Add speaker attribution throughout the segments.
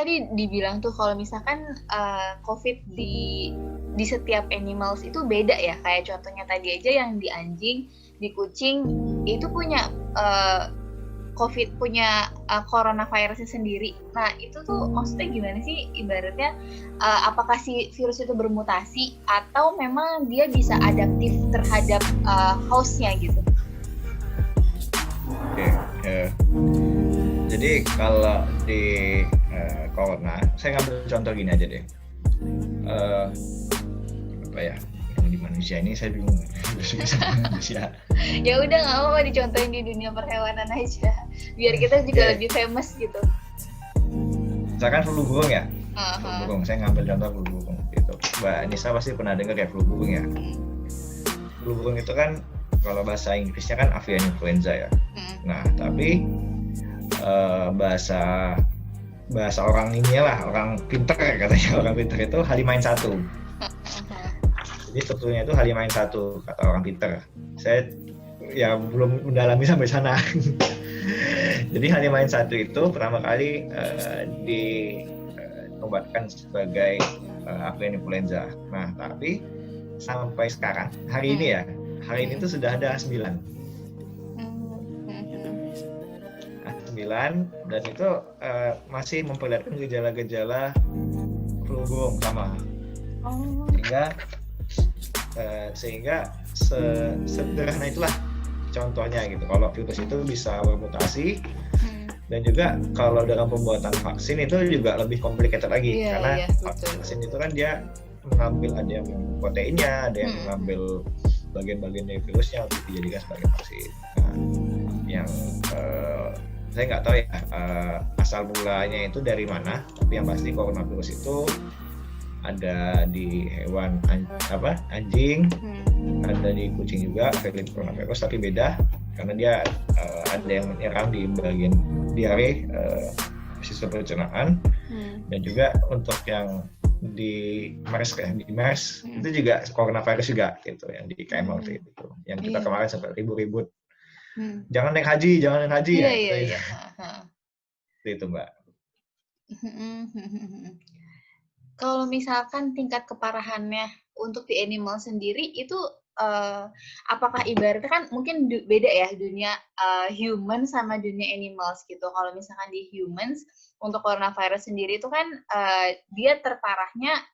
Speaker 1: tadi dibilang tuh kalau misalkan COVID di setiap animals itu beda ya. Kayak contohnya tadi aja yang di anjing, di kucing itu punya COVID, punya coronavirusnya sendiri. Nah itu tuh maksudnya gimana sih ibaratnya, apakah si virus itu bermutasi atau memang dia bisa adaptif terhadap hostnya gitu?
Speaker 2: Oke, jadi kalau di corona, saya ngambil contoh gini aja deh. Apa ya, yang di manusia ini saya bingung. Manusia.
Speaker 1: Ya udah nggak apa-apa dicontohin di dunia perhewanan aja, biar kita juga lebih famous gitu.
Speaker 2: Misalkan flu burung ya, flu burung. Saya ngambil contoh flu burung gitu. Mbak Nisa pasti pernah dengar kayak flu burung ya. Flu burung itu kan kalau bahasa Inggrisnya kan avian influenza ya. Nah tapi bahasa orang ini lah, orang pinter katanya, orang pinter itu H5N1. Jadi sebetulnya itu H5N1 kata orang pinter. Saya ya belum mendalami sampai sana. Jadi H5N1 itu pertama kali dinobatkan sebagai avian influenza. Nah tapi sampai sekarang hari ini tuh sudah ada 9. Dan itu masih memperlihatkan gejala-gejala flu burung sama. Sehingga sederhana itulah contohnya gitu. Kalau virus itu bisa bermutasi dan juga kalau dalam pembuatan vaksin itu juga lebih complicated lagi karena vaksin itu kan dia mengambil, ada yang proteinnya, ada yang mengambil bagian-bagian dari virusnya untuk dijadikan sebagai vaksin. Nah, yang saya nggak tahu ya asal mulanya itu dari mana, tapi yang pasti coronavirus itu ada di hewan anjing, ada di kucing juga varian coronavirus, tapi beda karena dia ada yang menyerang di bagian diare, sistem pencernaan, dan juga untuk yang di MERS itu juga coronavirus juga gitu, yang di KML itu, yang kita kemarin sempat ribut. Jangan naik haji
Speaker 1: Iya.
Speaker 2: Itu Mbak.
Speaker 1: Kalau misalkan tingkat keparahannya untuk di animal sendiri itu apakah ibaratnya kan mungkin beda ya dunia human sama dunia animals gitu. Kalau misalkan di humans untuk coronavirus sendiri itu kan dia terparahnya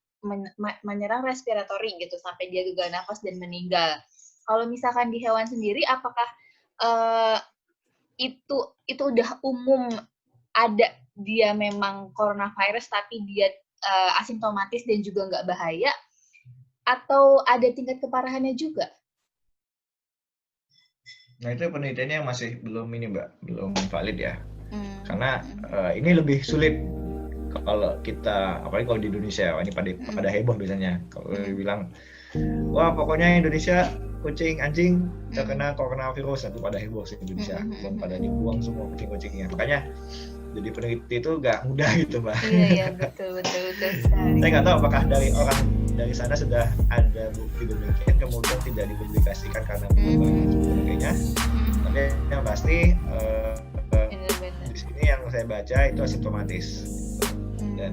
Speaker 1: menyerang respiratory gitu sampai dia gagal nafas dan meninggal. Kalau misalkan di hewan sendiri apakah itu udah umum ada dia memang coronavirus tapi dia asimptomatis dan juga nggak bahaya, atau ada tingkat keparahannya juga?
Speaker 2: Nah itu penelitiannya masih belum valid ya, karena ini lebih sulit kalau kita, apalagi kalau di Indonesia, ini pada heboh biasanya kalau dibilang, wah pokoknya Indonesia kucing anjing terkena coronavirus, nanti pada heboh sih Indonesia, belum pada dibuang semua kucing-kucingnya. Makanya jadi peneliti itu nggak mudah gitu Mbak.
Speaker 1: Iya betul sekali.
Speaker 2: Saya nggak tahu apakah dari orang dari sana sudah ada bukti demikian kemudian tidak dipublikasikan karena pengembangan sebagainya. Tapi yang pasti di sini yang saya baca itu asimptomatis, dan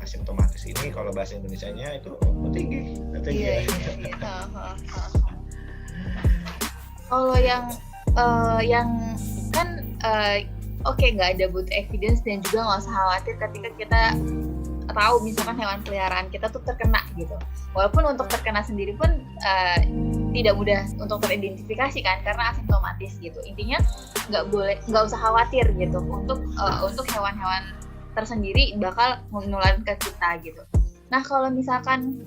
Speaker 2: asimptomatis ini kalau bahasa Indonesianya itu tinggi.
Speaker 1: Iya. Kalau yang kan oke, nggak ada bukti evidence dan juga nggak usah khawatir ketika kita tahu misalkan hewan peliharaan kita tuh terkena gitu. Walaupun untuk terkena sendiri pun tidak mudah untuk teridentifikasi kan karena asimptomatis gitu. Intinya nggak usah khawatir gitu untuk hewan-hewan tersendiri bakal menularkan ke kita gitu. Nah kalau misalkan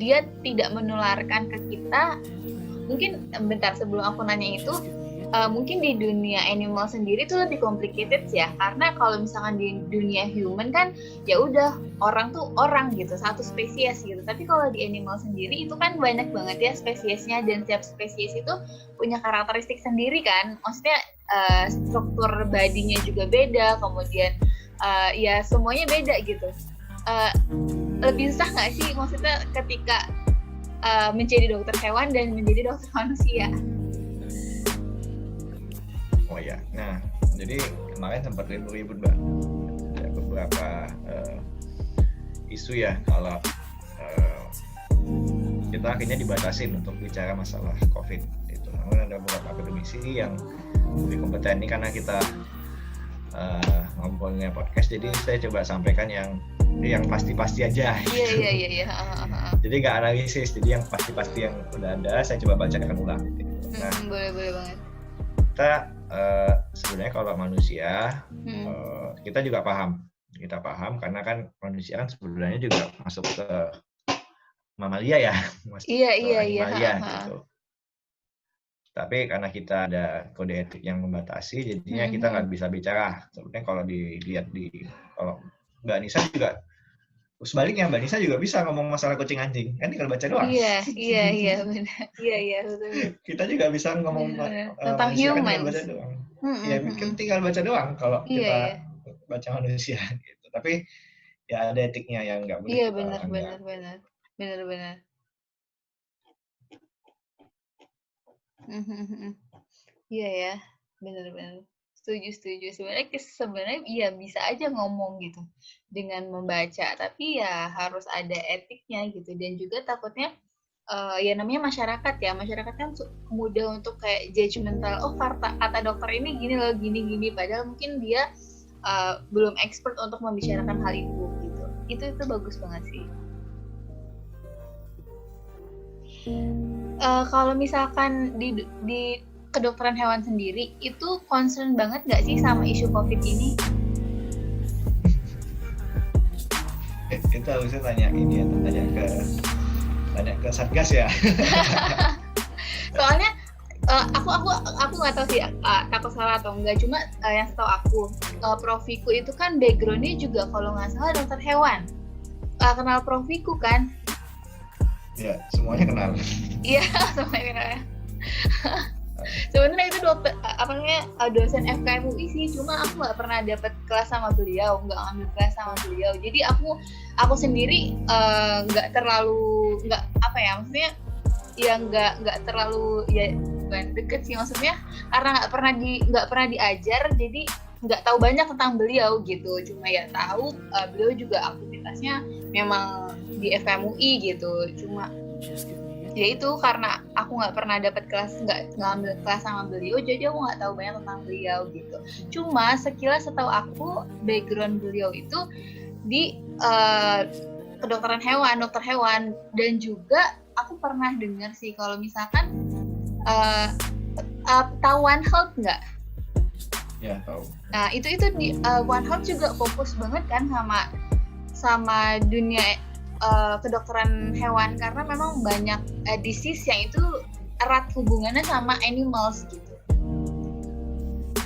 Speaker 1: dia tidak menularkan ke kita, mungkin bentar sebelum aku nanya itu, mungkin di dunia animal sendiri itu lebih complicated ya, karena kalau misalkan di dunia human kan ya udah orang tuh orang gitu, satu spesies gitu, tapi kalau di animal sendiri itu kan banyak banget ya spesiesnya, dan setiap spesies itu punya karakteristik sendiri kan, maksudnya struktur badinya juga beda, kemudian ya semuanya beda gitu. Lebih susah nggak sih maksudnya ketika menjadi dokter hewan dan menjadi dokter manusia?
Speaker 2: Oh ya, nah jadi kemarin sempat ribut-ribut Mbak isu ya kalau kita akhirnya dibatasin untuk bicara masalah COVID itu. Namun ada beberapa akademisi yang lebih kompeten. Ini karena kita ngobrolnya podcast, jadi saya coba sampaikan yang pasti-pasti aja.
Speaker 1: Iya.
Speaker 2: Jadi nggak analisis, jadi yang pasti-pasti yang udah ada saya coba bacakan ulang. Nah,
Speaker 1: boleh banget.
Speaker 2: Kita sebenarnya kalau manusia kita juga paham. Kita paham karena kan manusia kan sebenarnya juga masuk ke mamalia ya, masuk ke animalia gitu. Tapi karena kita ada kode etik yang membatasi, jadinya kita nggak bisa bicara. Sebenarnya kalau dilihat kalau Mbak Nisa juga, sebaliknya Mbak Nisa juga bisa ngomong masalah kucing anjing, kan tinggal baca doang.
Speaker 1: Iya benar. Iya betul.
Speaker 2: Kita juga bisa ngomong
Speaker 1: tentang
Speaker 2: manusia
Speaker 1: humans.
Speaker 2: Kan tinggal baca doang. Ya kan tinggal baca doang kalau kita baca manusia gitu. Tapi ya ada etiknya yang nggak boleh.
Speaker 1: Iya benar. Iya ya, benar. Setuju. Sebenarnya iya bisa aja ngomong gitu dengan membaca, tapi ya harus ada etiknya gitu. Dan juga takutnya ya namanya masyarakat kan mudah untuk kayak judgmental. Oh kata dokter ini gini loh, gini. Padahal mungkin dia belum expert untuk membicarakan hal itu gitu. Itu bagus banget sih. Kalau misalkan di kedokteran hewan sendiri itu concern banget nggak sih sama isu COVID ini?
Speaker 2: Itu harusnya tanya ke Satgas ya.
Speaker 1: Soalnya aku nggak tahu sih takut salah atau enggak, cuma yang setahu aku Prof Wiku itu kan backgroundnya juga kalau nggak salah dokter hewan. Kenal Prof Wiku kan?
Speaker 2: Ya, semuanya kenal.
Speaker 1: Iya, semuanya kenal. Sebenarnya itu dosen FKM UI sih, cuma aku nggak pernah dapat kelas sama beliau, nggak ngambil kelas sama beliau. Jadi aku sendiri nggak terlalu maksudnya ya nggak terlalu ya bukan deket sih, maksudnya karena nggak pernah diajar, jadi nggak tahu banyak tentang beliau gitu. Cuma ya tahu beliau juga aktivitasnya memang di FKM UI gitu. Cuma ya itu karena aku nggak pernah dapat kelas, nggak ngambil kelas sama beliau, jadi aku nggak tahu banyak tentang beliau gitu. Cuma sekilas setahu aku background beliau itu di kedokteran hewan, dokter hewan. Dan juga aku pernah dengar sih kalau misalkan tahu One Health nggak?
Speaker 2: Ya tahu.
Speaker 1: Nah itu di One Health juga fokus banget kan sama dunia kedokteran hewan, karena memang banyak disease yang itu erat hubungannya sama animals gitu.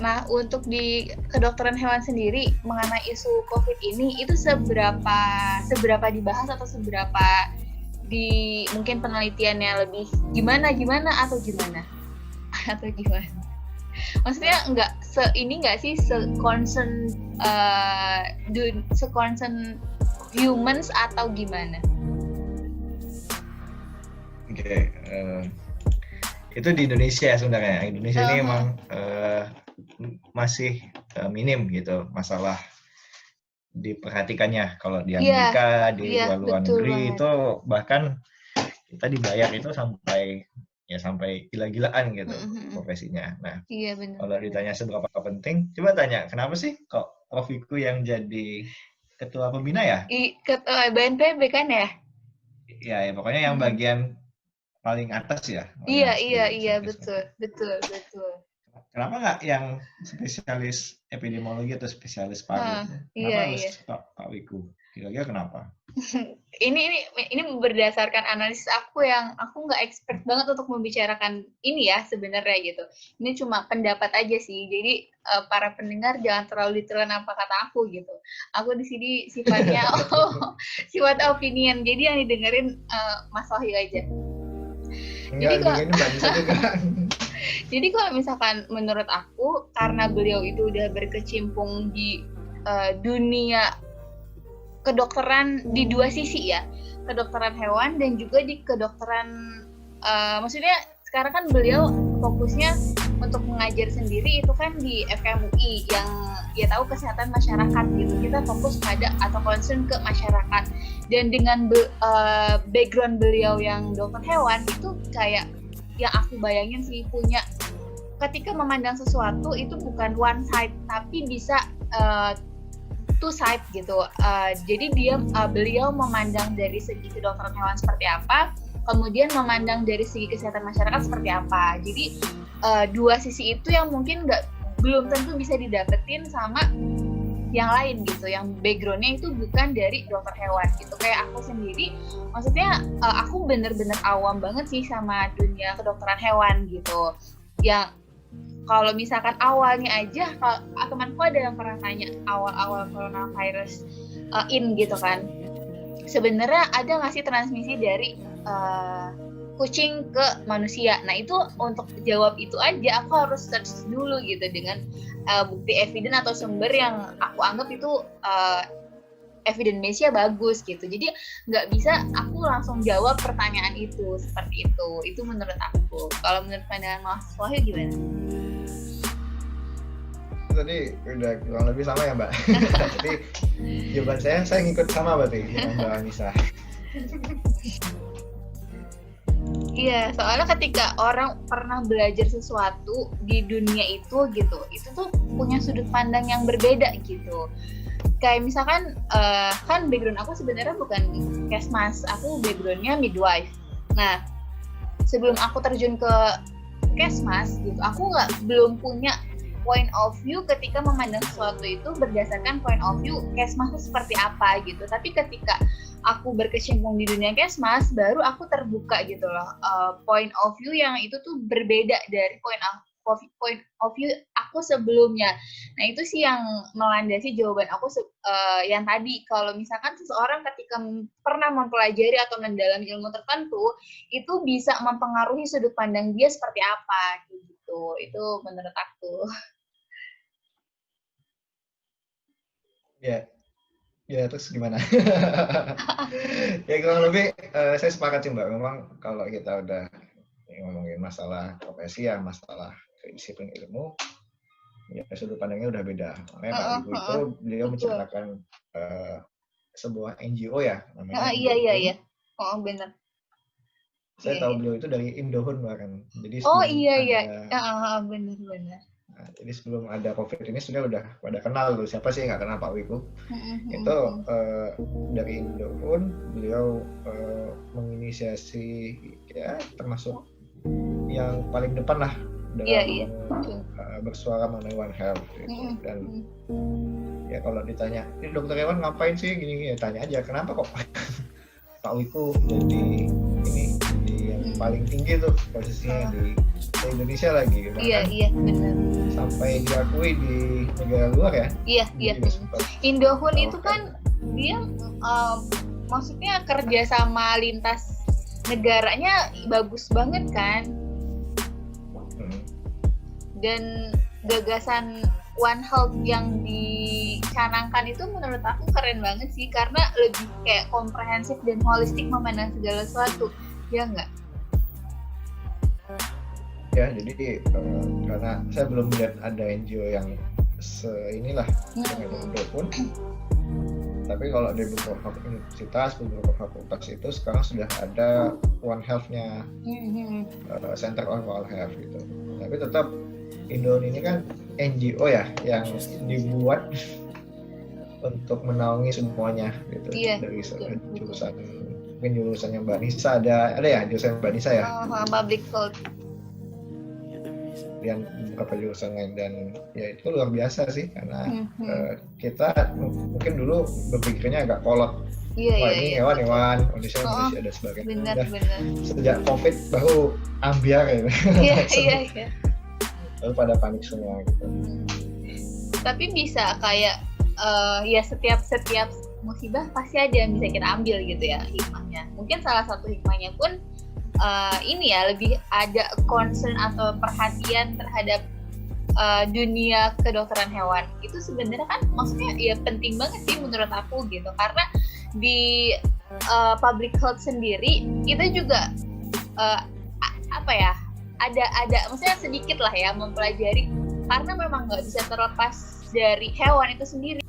Speaker 1: Nah, untuk di kedokteran hewan sendiri mengenai isu COVID ini itu seberapa dibahas atau seberapa mungkin penelitiannya lebih gimana atau gimana? Maksudnya nggak sih se-concern humans atau gimana?
Speaker 2: Oke, itu di Indonesia sebenarnya. Indonesia ini emang masih minim gitu masalah diperhatikannya. Kalau di Amerika, di luar negeri itu bahkan kita dibayar itu sampai gila-gilaan gitu profesinya. Nah, kalau ditanya seberapa penting, coba tanya kenapa sih kok Prof Wiku yang jadi ketua pembina ya?
Speaker 1: Ketua BNPB kan ya?
Speaker 2: Ya pokoknya yang bagian paling atas ya.
Speaker 1: Iya betul.
Speaker 2: Kenapa nggak yang spesialis epidemiologi atau spesialis paru? Kenapa harus Pak Wiku? Kira-kira kenapa?
Speaker 1: Ini berdasarkan analisis aku yang aku nggak expert banget untuk membicarakan ini ya sebenarnya gitu. Ini cuma pendapat aja sih. Jadi para pendengar jangan terlalu ditelan apa kata aku gitu. Aku di sini sifatnya sifat opinion. Jadi yang didengerin Mas Wahyu aja. Jadi kalau misalkan menurut aku, karena beliau itu udah berkecimpung di dunia kedokteran di dua sisi ya, kedokteran hewan dan juga di kedokteran maksudnya sekarang kan beliau fokusnya untuk mengajar sendiri itu kan di FKMUI yang ya tahu kesehatan masyarakat gitu. Kita fokus pada atau concern ke masyarakat. Dan dengan background beliau yang dokter hewan itu kayak yang aku bayangin sih punya ketika memandang sesuatu itu bukan one side tapi bisa two side gitu. Jadi beliau memandang dari segi kedokteran hewan seperti apa, kemudian memandang dari segi kesehatan masyarakat seperti apa. Jadi dua sisi itu yang mungkin belum tentu bisa didapetin sama yang lain gitu, yang backgroundnya itu bukan dari dokter hewan gitu. Kayak aku sendiri, maksudnya aku bener-bener awam banget sih sama dunia kedokteran hewan gitu. Yang kalau misalkan awalnya aja, temanku ada yang pernah tanya awal-awal coronavirus gitu kan, sebenarnya ada nggak sih transmisi dari kucing ke manusia? Nah itu untuk jawab itu aja aku harus search dulu gitu dengan bukti evidence atau sumber yang aku anggap itu evidence-nya bagus gitu. Jadi nggak bisa aku langsung jawab pertanyaan itu seperti itu. Itu menurut aku. Kalau menurut pandangan Mas Wahyu gimana?
Speaker 2: Tadi udah kurang lebih sama ya Mbak. Jadi jawaban saya ngikut sama berarti dengan Mbak Anissa.
Speaker 1: Iya, soalnya ketika orang pernah belajar sesuatu di dunia itu gitu, itu tuh punya sudut pandang yang berbeda gitu. Kayak misalkan kan background aku sebenarnya bukan kesmas, aku backgroundnya midwife. Nah, sebelum aku terjun ke kesmas gitu, aku belum punya point of view ketika memandang sesuatu itu berdasarkan point of view kesmas itu seperti apa gitu. Tapi ketika aku berkecimpung di dunia kesmas, baru aku terbuka gitu loh, point of view yang itu tuh berbeda dari point of view aku sebelumnya. Nah itu sih yang melandasi jawaban aku yang tadi. Kalau misalkan seseorang ketika pernah mempelajari atau mendalami ilmu tertentu, itu bisa mempengaruhi sudut pandang dia seperti apa gitu. Itu menurut aku.
Speaker 2: Ya terus gimana? Ya kurang lebih saya sepakat sih Mbak. Memang kalau kita udah ngomongin masalah profesi ya, masalah disiplin ilmu, ya sudut pandangnya udah beda. Makanya Pak Ibu itu beliau menciptakan sebuah NGO ya namanya.
Speaker 1: Iya. Oh benar.
Speaker 2: Saya tahu beliau itu dari Indohun bahkan. Jadi
Speaker 1: iya. Benar.
Speaker 2: Nah, jadi sebelum ada COVID ini sudah pada kenal tuh, siapa sih nggak kenal Pak Wiku. Itu dari Indohun beliau menginisiasi ya termasuk yang paling depan lah dalam bersuara mengenai One Health gitu. Dan ya kalau ditanya ini dokter hewan ngapain sih gini ya tanya aja kenapa kok Pak Wiku jadi ini yang paling tinggi tuh posisinya di Indonesia lagi gitu.
Speaker 1: Iya benar.
Speaker 2: Sampai diakui di negara luar ya.
Speaker 1: Iya. Indohun itu kan dia maksudnya kerja sama lintas negaranya bagus banget kan. Dan gagasan One Health yang dicanangkan itu menurut aku keren banget sih, karena lebih kayak komprehensif dan holistik memandang segala sesuatu, ya nggak?
Speaker 2: Ya, jadi karena saya belum melihat ada NGO yang inilah dengan Indohun. Tapi kalau di beberapa universitas, beberapa fakultas itu sekarang sudah ada One Health-nya, Center of One Health gitu. Tapi tetap Indohun ini kan NGO ya yang dibuat untuk menaungi semuanya gitu. Dari jurusan mungkin jurusannya Mbak Nisa ada ya jurusan Mbak Nisa ya.
Speaker 1: Public Health.
Speaker 2: Dan beberapa jurusan lain dan ya itu luar biasa sih karena kita mungkin dulu berpikirnya agak kolot. Ini hewan, manusia dan sebagainya.
Speaker 1: Benar.
Speaker 2: Sejak COVID baru ambiar ya.
Speaker 1: Iya.
Speaker 2: Lalu pada panik semua gitu.
Speaker 1: Tapi bisa kayak ya setiap musibah pasti ada yang bisa kita ambil gitu ya hikmahnya. Mungkin salah satu hikmahnya pun ini ya lebih ada concern atau perhatian terhadap dunia kedokteran hewan. Itu sebenarnya kan maksudnya ya penting banget sih menurut aku gitu, karena di public health sendiri kita juga ada maksudnya sedikit lah ya mempelajari, karena memang nggak bisa terlepas dari hewan itu sendiri